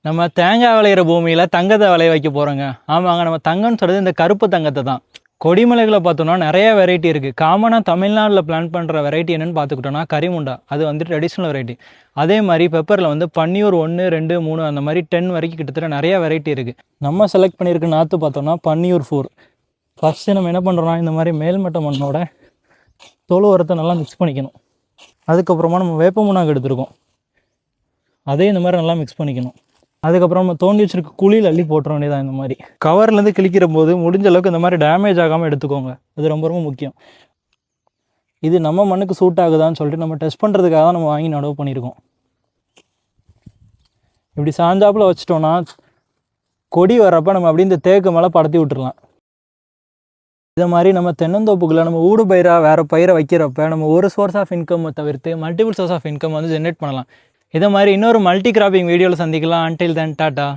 நம்ம தேங்காய் விளையிற பூமியில் தங்கத்தை விளைய வைக்க போகிறோங்க. ஆமாங்க, நம்ம தங்கம்னு சொல்கிறது இந்த கருப்பு தங்கத்தை தான். கொடிமலைகளை பார்த்தோன்னா நிறைய வெரைட்டி இருக்குது. காமனாக தமிழ்நாட்டில் பிளான் பண்ணுற வெரைட்டி என்னென்னு பார்த்துக்கிட்டோன்னா கரிமுண்டா, அது வந்து ட்ரெடிஷ்னல் வெரைட்டி. அதே மாதிரி பெப்பரில் வந்து பன்னியூர் 1, 2, 3 அந்த மாதிரி 10 வரைக்கும் கிட்டத்தட்ட நிறைய வெரைட்டி இருக்குது. நம்ம செலக்ட் பண்ணியிருக்க நாற்று பார்த்தோன்னா பன்னியூர் 4. ஃபஸ்ட்டு நம்ம என்ன பண்ணுறோன்னா இந்த மாதிரி மேல்மட்ட மண்ணோட தொழு உரத்தை நல்லா மிக்ஸ் பண்ணிக்கணும். அதுக்கப்புறமா நம்ம வேப்ப முன்னாக்கு எடுத்துருக்கோம், அதே இந்த மாதிரி நல்லா மிக்ஸ் பண்ணிக்கணும். அதுக்கப்புறம் நம்ம தோண்டி வச்சிருக்க குழியில் அள்ளி போட்டுற வேண்டியதான். இந்த மாதிரி கவர்லேருந்து கிழிக்கிற போது முடிஞ்ச அளவுக்கு இந்த மாதிரி டேமேஜ் ஆகாமல் எடுத்துக்கோங்க, அது ரொம்ப ரொம்ப முக்கியம். இது நம்ம மண்ணுக்கு சூட் ஆகுதான்னு சொல்லிட்டு நம்ம டெஸ்ட் பண்ணுறதுக்காக தான் நம்ம வாங்கி நடவு பண்ணியிருக்கோம். இப்படி சாஞ்சாப்பில் வச்சிட்டோன்னா கொடி வர்றப்ப நம்ம அப்படி இந்த தேக்கு மேலே படத்தி விட்டுடலாம். இதை மாதிரி நம்ம தென்னந்தோப்புக்குள்ள நம்ம ஊடு பயிராக வேறு பயிரை வைக்கிறப்ப நம்ம ஒரு சோர்ஸ் ஆஃப் இன்கம் தவிர்த்து மல்டிபிள் சோர்ஸ் ஆஃப் இன்கம் வந்து ஜென்ரேட் பண்ணலாம். இதை மாதிரி இன்னொரு மல்டி கிராப்பிங் வீடியோவில் சந்திக்கலாம். Until then tata.